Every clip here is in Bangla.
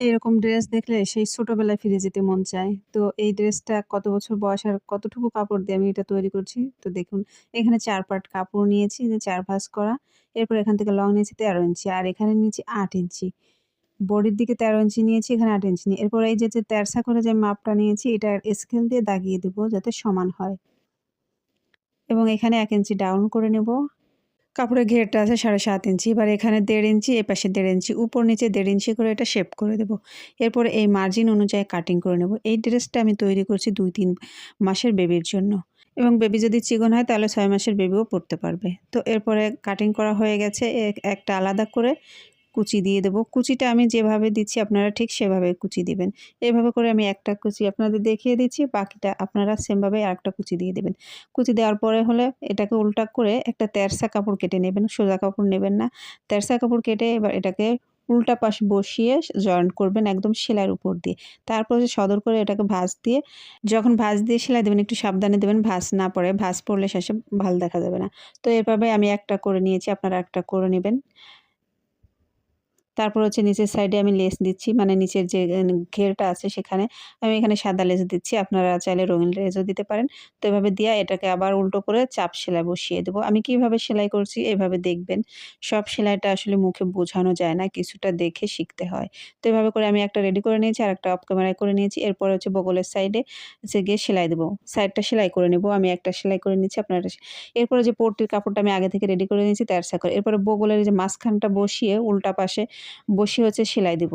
এরকম ড্রেস দেখলে সেই ছোটবেলায় ফিরে যেতে মন চায়। তো এই ড্রেসটা কত বছর বয়স আর কতটুকু কাপড় দিয়ে আমি এটা তৈরি করছি। তো দেখুন এখানে ৪ পার্ট কাপড় নিয়েছি যে ৪ ভাঁজ করা। এরপর এখান থেকে লং নিয়েছি ১৩ ইঞ্চি আর এখানে নিয়েছি ৮ ইঞ্চি। বডির দিকে ১৩ ইঞ্চি নিয়েছি, এখানে ৮ ইঞ্চি নিয়ে এরপর এই যে তেরছা করে যে মাপটা নিয়েছি এটা স্কেল দিয়ে দাগিয়ে দিব যাতে সমান হয়। এবং এখানে ১ ইঞ্চি ডাউন করে নেব। কাপড়ের ঘেরটা আছে ৭.৫ ইঞ্চি। এবার এখানে ১.৫ ইঞ্চি, এপাশে ১.৫ ইঞ্চি, উপর নিচে ১.৫ ইঞ্চি করে এটা শেপ করে দেব। এরপরে এই মার্জিন অনুযায়ী কাটিং করে নেব। এই ড্রেসটা আমি তৈরি করছি ২-৩ মাসের বেবির জন্য এবং বেবি যদি চিকন হয় তাহলে ৬ মাসের বেবিও পড়তে পারবে। তো এরপরে কাটিং করা হয়ে গেছে। একটা আলাদা করে কুচি দিয়ে দেবো। কুচিটা আমি যেভাবে দিচ্ছি আপনারা ঠিক সেভাবে কুচি দিবেন। এভাবে করে আমি একটা কুচি আপনাদের দেখিয়ে দিচ্ছি, বাকিটা আপনারা সেমভাবে আরেকটা কুচি দিয়ে দিবেন। কুচি দেওয়ার পরে হলে এটাকে উল্টা করে একটা তেরছা কাপড় কেটে নেবেন, সোজা কাপড় নেবেন না। তেরছা কাপড় কেটে এবার এটাকে উল্টা পাশ বসিয়ে জয়েন্ট করবেন একদম সেলাইয়ের উপর দিয়ে। তারপর হচ্ছে সদর করে এটাকে ভাঁজ দিয়ে যখন ভাঁজ দিয়ে সেলাই দেবেন একটু সাবধানে দেবেন, ভাঁজ না পড়ে, ভাঁজ পড়লে শেষে ভালো দেখা যাবে না। তো এভাবে আমি একটা করে নিয়েছি, আপনারা একটা করে নেবেন। তারপর হচ্ছে নিচের সাইডে আমি লেস দিচ্ছি, মানে নিচের যে ঘেরটা আছে সেখানে আমি এখানে সাদা লেস দিচ্ছি। আপনারা চাইলে রঙিন লেসও দিতে পারেন। তো এভাবে দিয়ে এটাকে আবার উল্টো করে চাপ সেলাই বসিয়ে দেবো। আমি কিভাবে সেলাই করছি এভাবে দেখবেন। সব সেলাইটা আসলে মুখে বোঝানো যায় না, কিছুটা দেখে শিখতে হয়। তো এভাবে করে আমি একটা রেডি করে নিয়েছি, আরেকটা অফ ক্যামেরায় করে নিয়েছি। এরপর হচ্ছে বগলের সাইডে হচ্ছে গিয়ে সেলাই দেবো। সাইডটা সেলাই করে নেব। আমি একটা সেলাই করে নিচ্ছি, আপনারা এরপরে যে পট্টির কাপড়টা আমি আগে থেকে রেডি করে নিয়েছি তেরছা করে। এরপরে বগলের যে মাঝখানটা বসিয়ে উল্টা পাশে বসিয়ে হচ্ছে সেলাই দেব।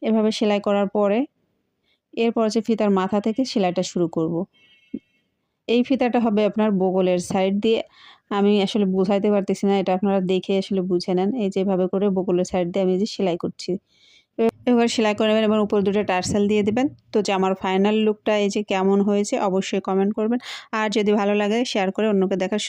এভাবে সেলাই করার পরে এরপর হচ্ছে ফিতার মাথা থেকে সেলাইটা শুরু করব। এই ফিতাটা হবে আপনার বগলের সাইড দিয়ে। আমি আসলে বুঝাইতে পারতেছি না, এটা আপনারা দেখে আসলে বুঝে নেন। এই যে এভাবে করে বগলের সাইড দিয়ে আমি যে সেলাই করছি। এবার সেলাই করে নেবেন এবং উপর দুটো টার্সেল দিয়ে দিবেন। তো যে আমার ফাইনাল লুকটা এই যে কেমন হয়েছে অবশ্যই কমেন্ট করবেন। আর যদি ভালো লাগে শেয়ার করে অন্যকে দেখার